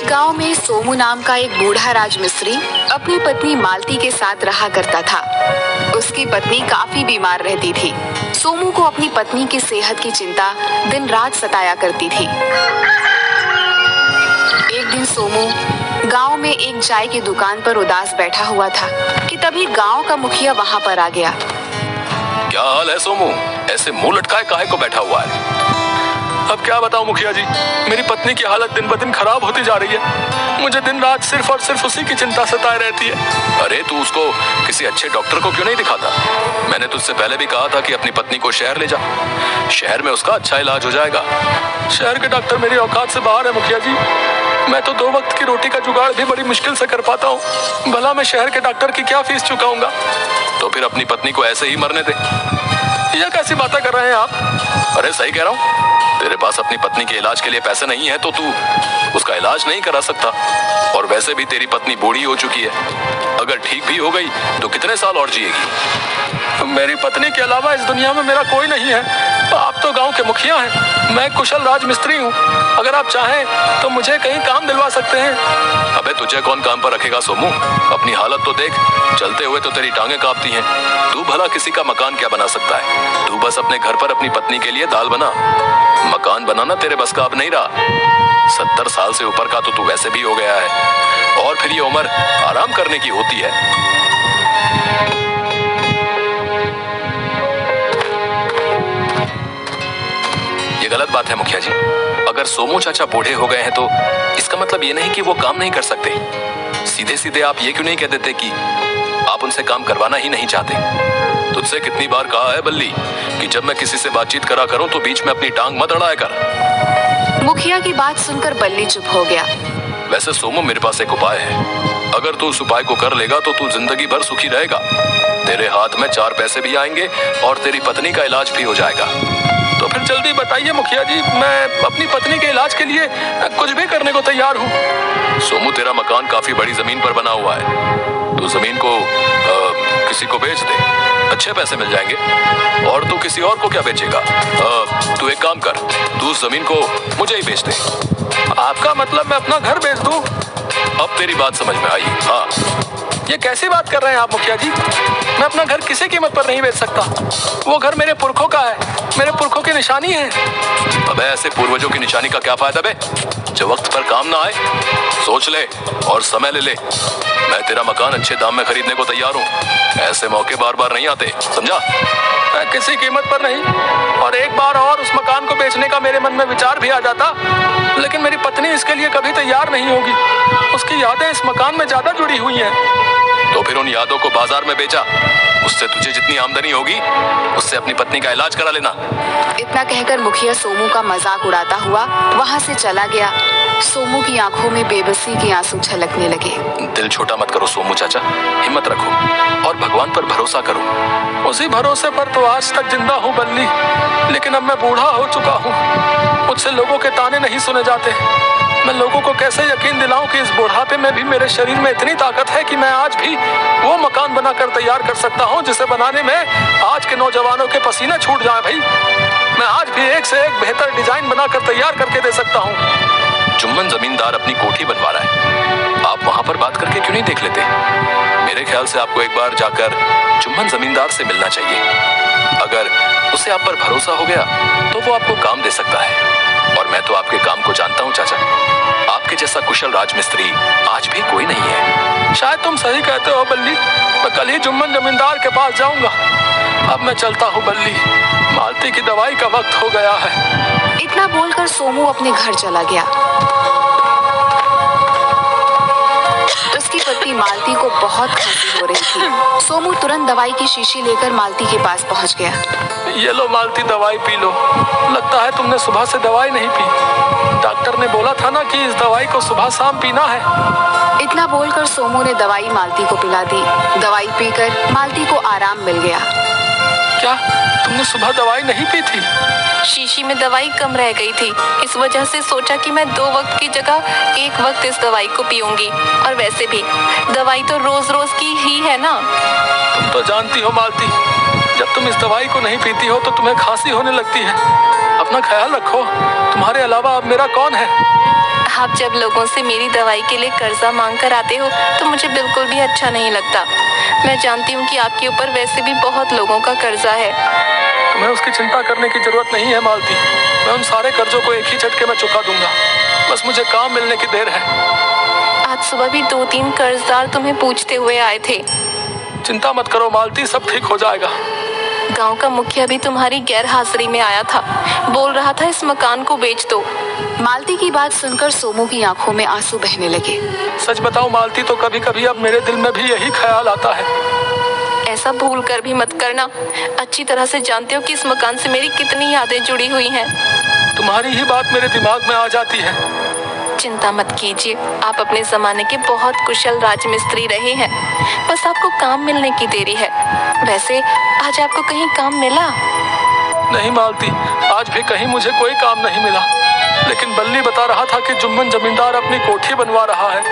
गांव में सोमू नाम का एक बूढ़ा राजमिस्त्री अपनी पत्नी मालती के साथ रहा करता था। उसकी पत्नी काफी बीमार रहती थी। सोमू को अपनी पत्नी की सेहत की चिंता दिन रात सताया करती थी। एक दिन सोमू गांव में एक चाय की दुकान पर उदास बैठा हुआ था कि तभी गांव का मुखिया वहां पर आ गया। क्या हाल है सोमू? ऐसे मुंह लटकाए काहे को बैठा हुआ है? अब क्या बताऊं मुखिया जी, मेरी पत्नी की हालत दिन ब दिन खराब होती जा रही है। मुझे दिन रात सिर्फ और सिर्फ उसी की चिंता सताए रहती है। अरे तू उसको किसी अच्छे डॉक्टर को क्यों नहीं दिखाता? मैंने तुझसे पहले भी कहा था कि अपनी पत्नी को शहर ले जा। शहर में उसका अच्छा इलाज हो जाएगा। शहर के डॉक्टर मेरी औकात से बाहर है मुखिया जी। मैं तो 2 वक्त की रोटी का जुगाड़ भी बड़ी मुश्किल से कर पाता हूँ। भला मैं शहर के डॉक्टर की क्या फीस चुकाऊंगा? तो फिर अपनी पत्नी को ऐसे ही मरने दे। यह कैसी बातें कर रहे हैं आप? अरे सही कह रहा हूँ। तेरे पास अपनी पत्नी के इलाज के लिए पैसे नहीं है तो तू उसका इलाज नहीं करा सकता। और वैसे भी तेरी पत्नी बूढ़ी हो चुकी है। अगर ठीक भी हो गई तो कितने साल और जिएगी? मेरी पत्नी के अलावा इस दुनिया में मेरा कोई नहीं है। आप तो गांव के मुखिया हैं। मैं कुशल राजमिस्त्री हूँ। अगर आप चाहें तो मुझे कहीं काम दिलवा सकते हैं। अबे तुझे कौन काम पर रखेगा सोमू? अपनी हालत तो देख। चलते हुए तो तेरी टांगें कांपती हैं। तू भला किसी का मकान क्या बना सकता है? तू बस अपने घर पर अपनी पत्नी के लिए दाल बना। मकान बनाना तेरे बस का अब नहीं रहा। 70 साल से ऊपर का तो तू वैसे भी हो गया है। और फिर ये उम्र आराम करने की होती है। ये गलत बात है मुखिया जी। अगर सोमू चाचा बूढ़े हो गए हैं तो इसका मतलब ये नहीं कि वो काम नहीं कर सकते। सीधे सीधे आप ये क्यों नहीं कह देते कि आप उनसे काम करवाना ही नहीं चाहते? तुझसे कितनी बार कहा है बल्ली कि जब मैं किसी से बातचीत करा करूं तो बीच में अपनी टांग मत अड़ाया कर। मुखिया की बात सुनकर बल्ली चुप हो गया। वैसे सोमू मेरे पास एक उपाय है। अगर तू उस उपाय को कर लेगा तो तू जिंदगी भर सुखी रहेगा। तेरे हाथ में 4 पैसे भी आएंगे और तेरी पत्नी का इलाज भी हो जाएगा। तो फिर जल्दी बताइए मुखिया जी, मैं अपनी पत्नी के इलाज के लिए कुछ भी करने को तैयार हूँ। सोमू तेरा मकान काफी बड़ी जमीन पर बना हुआ है। तू जमीन को किसी को बेच दे, अच्छे पैसे मिल जाएंगे। और तू किसी और को क्या बेचेगा? तू एक काम कर, तू उस जमीन को मुझे ही बेच दे। आपका मतलब मैं अपना घर बेच दूं? अब तेरी बात समझ में आई? हाँ। ये कैसी बात कर रहे हैं आप मुखिया जी? मैं अपना घर किसी कीमत पर नहीं बेच सकता। वो घर मेरे पुरखों का है, मेरे पुरखों की निशानी है। अबे ऐसे पूर्वजों की निशानी का क्या फायदा बे? जब वक्त पर काम ना आए सोच ले और समय ले ले। मैं तेरा मकान अच्छे दाम में खरीदने को तैयार हूँ। ऐसे मौके बार बार नहीं आते, समझा? मैं किसी कीमत पर नहीं। और एक बार और उस मकान को बेचने का मेरे मन में विचार भी आ जाता, लेकिन मेरी पत्नी इसके लिए कभी तैयार नहीं होगी। उसकी यादें इस मकान में ज्यादा जुड़ी हुई हैं। तो फिर उन यादों को बाजार में बेचा। उससे तुझे जितनी आमदनी होगी उससे अपनी पत्नी का इलाज करा लेना। इतना कहकर मुखिया सोमू का मजाक उड़ाता हुआ वहां से चला गया। सोमू की आंखों में बेबसी के आंसू छलकने लगे। दिल छोटा मत करो सोमू चाचा, हिम्मत रखो और भगवान पर भरोसा करो। उसी भरोसे पर तो आज तक जिंदा हूँ बल्ली, लेकिन अब मैं बूढ़ा हो चुका हूँ। मुझसे लोगों के ताने नहीं सुने जाते। मैं लोगों को कैसे यकीन दिलाऊं कि इस बुढ़ापे में भी मेरे शरीर में इतनी ताकत है कि मैं आज भी वो मकान बनाकर तैयार कर सकता हूं जिसे बनाने में आज के नौजवानों के पसीने छूट जाएं। भाई, मैं आज भी एक से एक बेहतर डिजाइन बनाकर तैयार करके दे सकता हूं। जुम्मन जमींदार अपनी कोठी बनवा रहा है। आप वहां पर बात करके क्यों नहीं देख लेते? मेरे ख्याल से आपको एक बार जाकर जुम्मन जमींदार से मिलना चाहिए। अगर उसे आप पर भरोसा हो गया तो वो आपको काम दे सकता है। और मैं तो आपके काम को जानता हूँ चाचा। आपके जैसा कुशल राजमिस्त्री आज भी कोई नहीं है। शायद तुम सही कहते हो बल्ली। मैं कल ही जुम्मन जमींदार के पास जाऊंगा। अब मैं चलता हूँ बल्ली, मालती की दवाई का वक्त हो गया है। इतना बोलकर सोमू अपने घर चला गया। उसकी पत्नी मालती को बहुत खांसी हो रही थी। सोमू तुरंत दवाई की शीशी लेकर मालती के पास पहुंच गया। ये लो मालती, दवाई पी लो। लगता है तुमने सुबह से दवाई नहीं पी। डॉक्टर ने बोला था ना कि इस दवाई को सुबह शाम पीना है। इतना बोलकर सोमू ने दवाई मालती को पिला दी। दवाई पीकर मालती को आराम मिल गया। क्या तुमने सुबह दवाई नहीं पी थी? शीशी में दवाई कम रह गई थी, इस वजह से सोचा कि मैं 2 वक्त की जगह 1 वक्त इस दवाई को पीऊंगी। और वैसे भी दवाई तो रोज रोज की ही है ना। तुम तो जानती हो मालती, जब तुम इस दवाई को नहीं पीती हो तो तुम्हें खांसी होने लगती है। अपना ख्याल रखो, तुम्हारे अलावा अब मेरा कौन है? आप जब लोगों से मेरी दवाई के लिए कर्जा मांग कर आते हो तो मुझे बिल्कुल भी अच्छा नहीं लगता। मैं जानती हूँ कि आपके ऊपर वैसे भी बहुत लोगों का कर्जा है। तुम्हें उसकी चिंता करने की जरूरत नहीं है मालती। मैं उन सारे कर्जों को एक ही झटके में चुका दूंगा। बस मुझे काम मिलने की देर है। आज सुबह भी 2-3 कर्जदार तुम्हें पूछते हुए आए थे। चिंता मत करो मालती, सब ठीक हो जाएगा। गांव का मुखिया भी तुम्हारी गैर हाजिरी में आया था, बोल रहा था इस मकान को बेच दो। मालती की बात सुनकर सोमू की आंखों में आंसू बहने लगे। सच बताओ मालती, तो कभी कभी अब मेरे दिल में भी यही ख्याल आता है। ऐसा भूल कर भी मत करना। अच्छी तरह से जानते हो कि इस मकान से मेरी कितनी यादें जुड़ी हुई हैं। तुम्हारी ही बात मेरे दिमाग में आ जाती है। चिंता मत कीजिए, आप अपने जमाने के बहुत कुशल राजमिस्त्री रहे हैं। बस आपको काम मिलने की देरी है। वैसे आज आपको कहीं काम मिला? नहीं मालती, आज भी कहीं मुझे कोई काम नहीं मिला। लेकिन बल्ली बता रहा था कि जुम्मन जमींदार अपनी कोठी बनवा रहा है।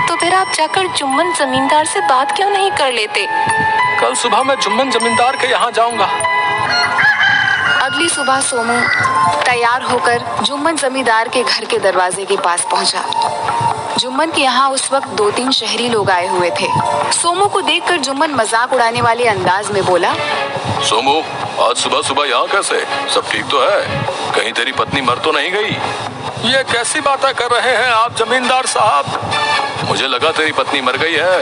तो फिर आप जाकर जुम्मन जमींदार से बात क्यों नहीं कर लेते? कल सुबह मैं जुम्मन जमींदार के यहाँ जाऊंगा। अगली सुबह सोमू तैयार होकर जुम्मन जमींदार के घर के दरवाजे के पास पहुंचा। जुम्मन के यहाँ उस वक्त 2-3 शहरी लोग आए हुए थे। सोमू को देखकर जुम्मन मजाक उड़ाने वाले अंदाज में बोला, सोमू, आज सुबह सुबह यहाँ कैसे? सब ठीक तो है? कहीं तेरी पत्नी मर तो नहीं गई? ये कैसी बातें कर रहे हैं आप जमींदार साहब? मुझे लगा तेरी पत्नी मर गई है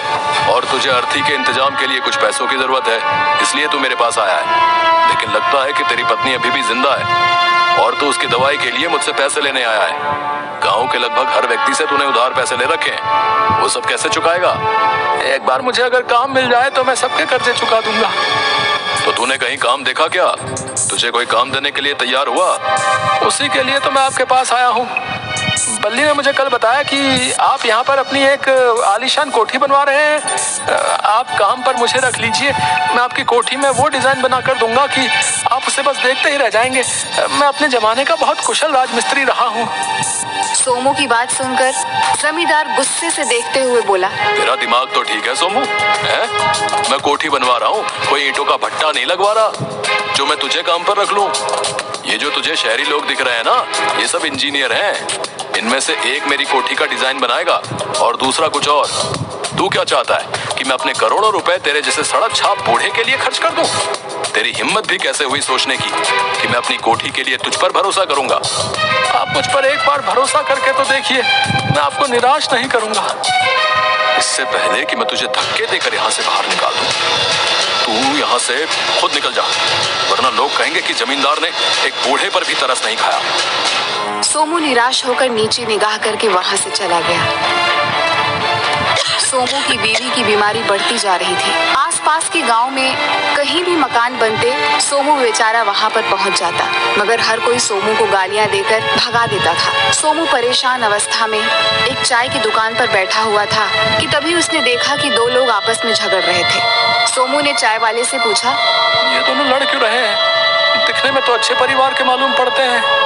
और तुझे अर्थी के इंतजाम के लिए कुछ पैसों की जरूरत है, इसलिए तू मेरे पास आया है। लेकिन लगता है कि तेरी पत्नी अभी भी जिंदा है और तू उसकी दवाई के लिए मुझसे पैसे लेने आया है। गांव के लगभग हर व्यक्ति से तूने उधार पैसे ले रखे हैं, वो सब कैसे चुकाएगा? एक बार मुझे अगर काम मिल जाए तो मैं सबके कर्जे चुका दूंगा। तो तूने कहीं काम देखा क्या? तुझे कोई काम देने के लिए तैयार हुआ? उसी के लिए तो मैं आपके पास आया हूँ। बल्ली ने मुझे कल बताया कि आप यहाँ पर अपनी एक आलीशान कोठी बनवा रहे हैं। आप काम पर मुझे रख लीजिए, मैं आपकी कोठी में वो डिजाइन बना कर दूंगा कि आप उसे बस देखते ही रह जाएंगे। मैं अपने जमाने का बहुत कुशल राजमिस्त्री रहा हूँ। सोमू की बात सुनकर जमींदार गुस्से से देखते हुए बोला, तेरा दिमाग तो ठीक है सोमू, है? मैं कोठी बनवा रहा हूँ, कोई ईंटों का भट्टा नहीं लगवा रहा जो मैं तुझे काम पर रख लूं। ये जो तुझे शहरी लोग दिख रहे हैं ना, ये सब इंजीनियर हैं। इनमें से एक मेरी कोठी का डिजाइन बनाएगा और दूसरा कुछ और। तू क्या चाहता है कि मैं अपने करोड़ों रुपए तेरे जैसे सड़क छाप बूढ़े के लिए खर्च कर दूं? तेरी हिम्मत भी कैसे हुई सोचने की कि मैं अपनी कोठी के लिए तुझ पर भरोसा करूंगा? आप मुझ पर एक बार भरोसा करके तो देखिए, मैं आपको निराश नहीं करूंगा। इससे पहले कि मैं तुझे धक्के देकर यहाँ से बाहर निकाल दूं, तू यहाँ से खुद निकल जा, वरना लोग कहेंगे कि जमींदार ने एक बूढ़े पर भी तरस नहीं खाया। सोमू निराश होकर नीचे निगाह करके वहां से चला गया। सोमू की बीवी की बीमारी बढ़ती जा रही थी। आसपास के गांव में कहीं भी मकान बनते सोमू बेचारा वहां पर पहुंच जाता, मगर हर कोई सोमू को गालियां देकर भगा देता था। सोमू परेशान अवस्था में एक चाय की दुकान पर बैठा हुआ था कि तभी उसने देखा कि 2 लोग आपस में झगड़ रहे थे। सोमू ने चाय वाले से पूछा, ये दोनों लड़ क्यों रहे हैं? दिखने में तो अच्छे परिवार के मालूम पड़ते हैं।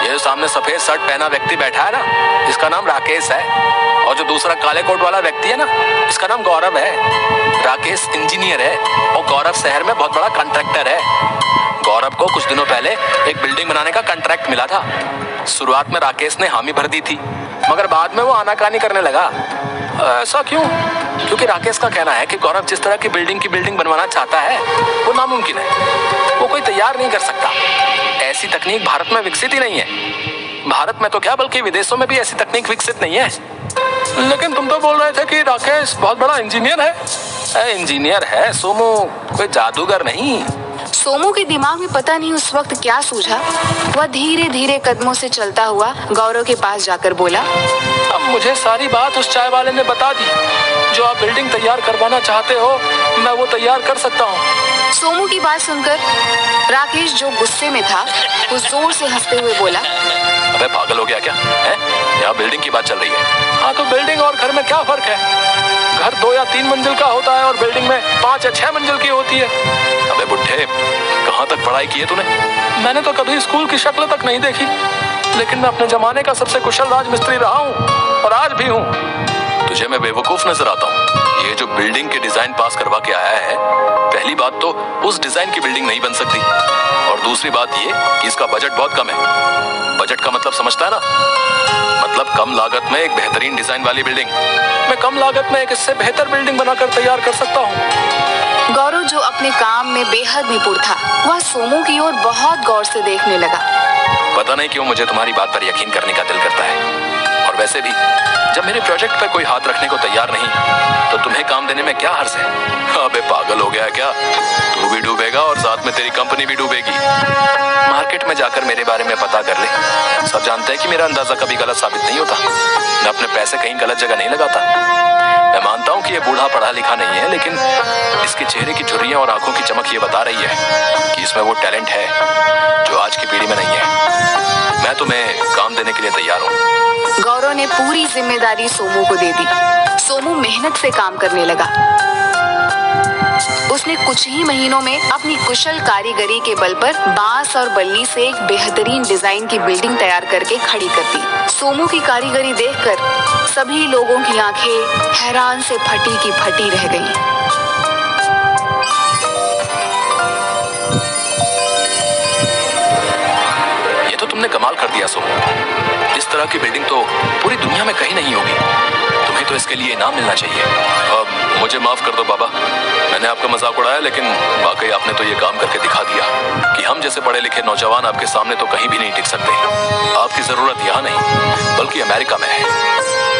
ये सामने सफेद शर्ट पहना व्यक्ति बैठा है ना, इसका नाम राकेश है। और जो दूसरा काले कोट वाला व्यक्ति है ना, इसका नाम गौरव है। राकेश इंजीनियर है और गौरव शहर में बहुत बड़ा कॉन्ट्रैक्टर है। गौरव को कुछ दिनों पहले एक बिल्डिंग बनाने का कॉन्ट्रैक्ट मिला था। शुरुआत में राकेश ने हामी भर दी थी, मगर बाद में वो आनाकानी करने लगा। ऐसा क्यों? क्योंकि राकेश का कहना है कि गौरव जिस तरह की बिल्डिंग बनवाना चाहता है वो नामुमकिन है, वो कोई तैयार नहीं कर सकता। ऐसी तकनीक भारत में विकसित ही नहीं है। भारत में तो क्या, बल्कि विदेशों में भी ऐसी तकनीक विकसित नहीं है। लेकिन तुम तो बोल रहे थे कि राकेश बहुत बड़ा इंजीनियर है। इंजीनियर है सोमू, कोई जादूगर नहीं। सोमू के दिमाग में पता नहीं उस वक्त क्या सूझा। वह धीरे धीरे कदमों से चलता हुआ गौरव के पास जाकर बोला, अब मुझे सारी बात उस चाय वाले ने बता दी। जो आप बिल्डिंग तैयार करवाना चाहते हो, मैं वो तैयार कर सकता हूँ। सोमू की बात सुनकर राकेश जो गुस्से में था वो जोर से हंसते हुए बोला, अबे पागल हो गया क्या? है? यहाँ बिल्डिंग की बात चल रही है। हाँ, तो बिल्डिंग और घर में क्या फर्क है? घर 2 या 3 मंजिल का होता है और बिल्डिंग में 5 या 6 मंजिल की होती है। अबे बुढ़े, कहाँ तक पढ़ाई की है तूने? मैंने तो कभी स्कूल की शक्ल तक नहीं देखी, लेकिन मैं अपने जमाने का सबसे कुशल राजमिस्त्री रहा हूँ और आज भी हूँ। तुझे मैं बेवकूफ नजर आता हूँ? ये जो बिल्डिंग के डिजाइन पास करवा के आया है, पहली बात तो उस डिजाइन की बिल्डिंग नहीं बन सकती, और दूसरी बात ये कि इसका बजट बहुत कम है। बजट का मतलब समझता है ना? मतलब कम लागत में एक बेहतरीन डिजाइन वाली बिल्डिंग। मैं कम लागत में एक इससे बेहतर बिल्डिंग बनाकर तैयार कर सकता हूँ। गौरव, जो अपने काम में बेहद निपुण था, वह सोमू की ओर बहुत गौर से देखने लगा। पता नहीं क्यों मुझे तुम्हारी बात पर यकीन करने का दिल करता है। और वैसे भी जब मेरे प्रोजेक्ट पर कोई हाथ रखने को तैयार नहीं, तो तुम्हें काम देने में क्या हर्ज है? अबे पागल हो गया क्या? तू भी डूबेगा और साथ में तेरी कंपनी भी डूबेगी। मार्केट में जाकर मेरे बारे में पता कर ले। सब जानते हैं कि मेरा अंदाजा कभी गलत साबित नहीं होता। मैं अपने पैसे कहीं गलत जगह नहीं लगाता। मैं मानता हूँ कि ये बूढ़ा पढ़ा लिखा नहीं है, लेकिन इसके चेहरे की झुर्रियां और आंखों की चमक ये बता रही है कि इसमें वो टैलेंट है जो आज की पीढ़ी में नहीं है। मैं तुम्हें काम देने के लिए तैयार हूँ। गौरव ने पूरी जिम्मेदारी सोमू को दे दी। सोमू मेहनत से काम करने लगा। उसने कुछ ही महीनों में अपनी कुशल कारीगरी के बल पर बांस और बल्ली से एक बेहतरीन डिजाइन की बिल्डिंग तैयार करके खड़ी कर दी। सोमू की कारीगरी देखकर सभी लोगों की आंखें हैरान से फटी की फटी रह गईं। ये तो तुमने कमाल कर दिया सोमू। इस तरह की बिल्डिंग तो पूरी दुनिया में कहीं नहीं होगी। तुम्हें तो इसके लिए इनाम मिलना चाहिए। अब मुझे माफ कर दो बाबा, मैंने आपका मजाक उड़ाया, लेकिन वाकई आपने तो ये काम करके दिखा दिया कि हम जैसे पढ़े लिखे नौजवान आपके सामने तो कहीं भी नहीं टिक सकते। आपकी जरूरत यहाँ नहीं बल्कि अमेरिका में है।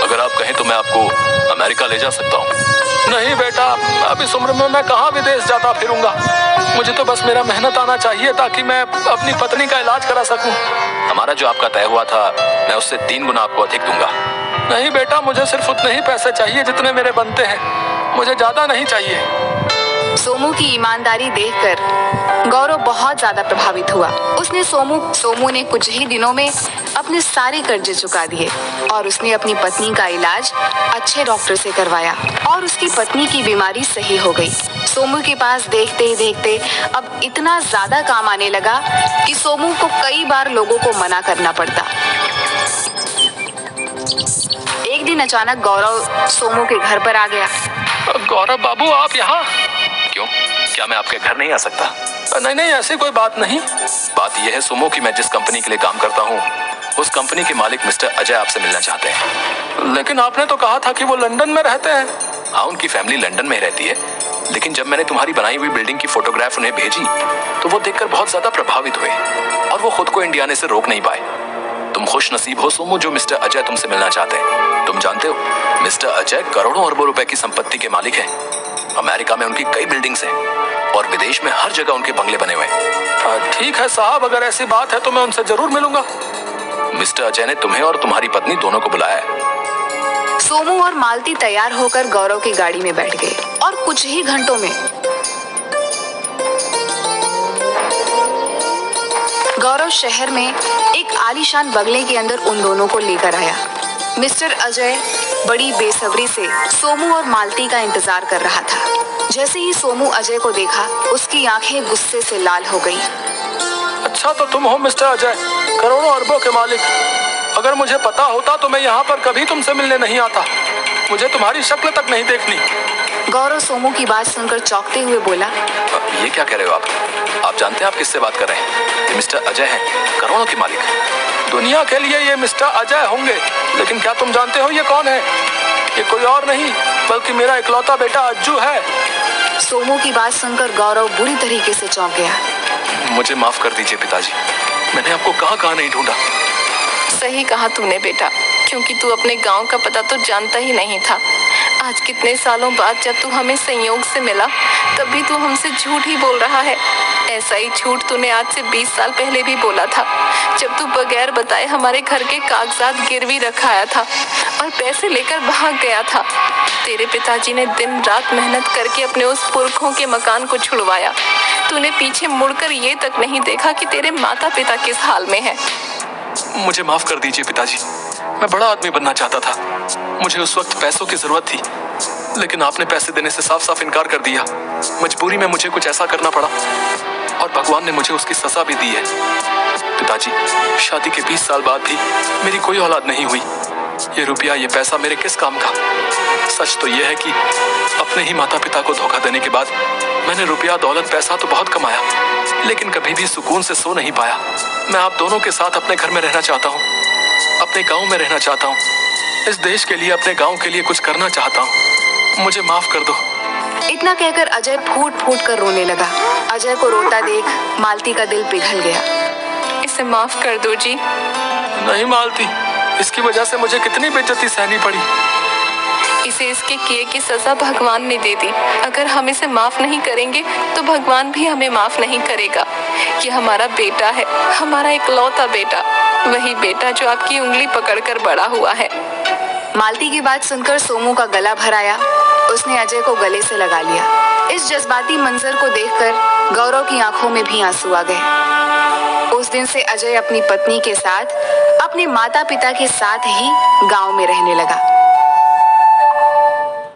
अगर आप कहें तो मैं आपको अमेरिका ले जा सकता हूँ। नहीं बेटा, अब इस उम्र में मैं कहाँ विदेश जाता फिरूंगा। मुझे तो बस मेरा मेहनत आना चाहिए ताकि मैं अपनी पत्नी का इलाज करा सकूं। हमारा जो आपका तय हुआ था, मैं उससे 3 गुना आपको अधिक दूंगा। नहीं बेटा, मुझे सिर्फ उतने ही पैसे चाहिए जितने मेरे बनते हैं। मुझे ज्यादा नहीं चाहिए। सोमू की ईमानदारी देखकर गौरव बहुत ज्यादा प्रभावित हुआ। उसने सोमू ने कुछ ही दिनों में अपने सारे कर्जे चुका दिए और उसने अपनी पत्नी का इलाज अच्छे डॉक्टर से करवाया और उसकी पत्नी की बीमारी सही हो गई। सोमू के पास देखते ही देखते अब इतना ज्यादा काम आने लगा कि सोमू को कई बार लोगों को मना करना पड़ता। एक दिन अचानक गौरव सोमू के घर पर आ गया। गौरव बाबू, आप यहाँ? क्यों, क्या मैं आपके घर नहीं आ सकता? नहीं, ऐसी कोई बात नहीं। बात यह है सोमू कि मैं जिस कंपनी के लिए काम करता हूँ, उस कंपनी के मालिक मिस्टर अजय आपसे मिलना चाहते हैं। लेकिन आपने तो कहा था कि वो लंदन में रहते हैं। हाँ, उनकी फैमिली लंदन में रहती है, लेकिन जब मैंने तुम्हारी बनाई हुई बिल्डिंग की फोटोग्राफ उन्हें भेजी तो वो देखकर बहुत ज्यादा प्रभावित हुए और वो खुद को इंडिया आने से रोक नहीं पाए। तुम खुश नसीब हो सोमू जो मिस्टर अजय तुमसे मिलना चाहते हैं। तुम जानते हो, मिस्टर अजय करोड़ों अरबों रुपए की संपत्ति के मालिक हैं। अमेरिका में उनकी कई बिल्डिंग्स हैं और विदेश में हर जगह उनके बंगले बने हुए हैं। ठीक है साहब, अगर ऐसी बात है तो मैं उनसे जरूर मिलूंगा। मिस्टर अजय ने तुम्हें और तुम्हारी पत्नी दोनों को बुलाया है। सोमू और मालती तैयार होकर गौरव की गाड़ी में बैठ गए और कुछ ही घंटों में गौरव शहर में एक आलीशान बंगले के अंदर उन दोनों को लेकर आया। मिस्टर अजय बड़ी बेसब्री से सोमू और मालती का इंतजार कर रहा था। जैसे ही सोमू अजय को देखा, उसकी आंखें गुस्से से लाल हो गईं। अच्छा तो तुम हो मिस्टर अजय, करोड़ों अरबों के मालिक। अगर मुझे पता होता तो मैं यहाँ पर कभी तुमसे मिलने नहीं आता। मुझे तुम्हारी शक्ल तक नहीं देखनी। गौरव सोमू की बात सुनकर चौंकते हुए बोला, ये क्या कह रहे हो आप जानते हैं आप किससे बात कर रहे हैं? ये मिस्टर अजय हैं, करोड़ों के मालिक। दुनिया के लिए ये मिस्टर अजय होंगे, लेकिन क्या तुम जानते हो ये कौन है? ये कोई और नहीं बल्कि मेरा इकलौता बेटा अज्जू है। सोमू की बात सुनकर गौरव बुरी तरीके से चौंक गया। मुझे माफ कर दीजिए पिताजी, मैंने आपको कहाँ नहीं ढूंढा। सही कहा तूने बेटा, क्योंकि तू अपने गांव का पता तो जानता ही नहीं था। आज कितने सालों बाद जब तू हमें संयोग से मिला, तब भी तू हमसे झूठ ही बोल रहा है। ऐसा ही झूठ तूने आज से 20 साल पहले भी बोला था, जब तू बगैर बताए हमारे घर के कागजात गिरवी रखाया था और पैसे लेकर भाग गया था। तेरे पिताजी ने दिन रात मेहनत करके अपने उस पुरखों के मकान को छुड़वाया। तूने पीछे मुड़कर ये तक नहीं देखा कि तेरे माता पिता किस हाल में हैं। मुझे माफ कर दीजिए पिताजी, मैं बड़ा आदमी बनना चाहता था। मुझे उस वक्त पैसों की जरूरत थी, लेकिन आपने पैसे देने से साफ साफ इनकार कर दिया। मजबूरी में मुझे कुछ ऐसा करना पड़ा और भगवान ने मुझे उसकी सजा भी दी है। पिताजी, शादी के 20 साल बाद भी मेरी कोई औलाद नहीं हुई। ये रुपया, ये पैसा मेरे किस काम का? सच तो यह है कि अपने ही माता पिता को धोखा देने के बाद मैंने रुपया, दौलत, पैसा तो बहुत कमाया, लेकिन कभी भी सुकून से सो नहीं पाया। मैं आप दोनों के साथ अपने घर में रहना चाहता हूँ, अपने गांव में रहना चाहता हूँ, इस देश के लिए, अपने गांव के लिए कुछ करना चाहता हूँ। मुझे माफ कर दो। इतना कहकर अजय फूट फूट कर रोने लगा। अजय को रोता देख मालती का दिल पिघल गया। इसे माफ कर दो जी। नहीं मालती, इसकी वजह से मुझे कितनी बेइज्जती सहनी पड़ी। इसे इसके किए की सजा भगवान ने दे दी। अगर हम इसे माफ नहीं करेंगे तो भगवान भी हमें माफ नहीं करेगा। ये हमारा बेटा है, हमारा इकलौता बेटा, वही बेटा जो आपकी उंगली पकड़कर बड़ा हुआ है। मालती की बात सुनकर सोमू का गला भर आया। उसने अजय को गले से लगा लिया। इस जज्बाती मंजर को देखकर गौरव की आंखों में भी आंसू आ गए। उस दिन से अजय अपनी पत्नी के साथ, अपने माता पिता के साथ ही गांव में रहने लगा।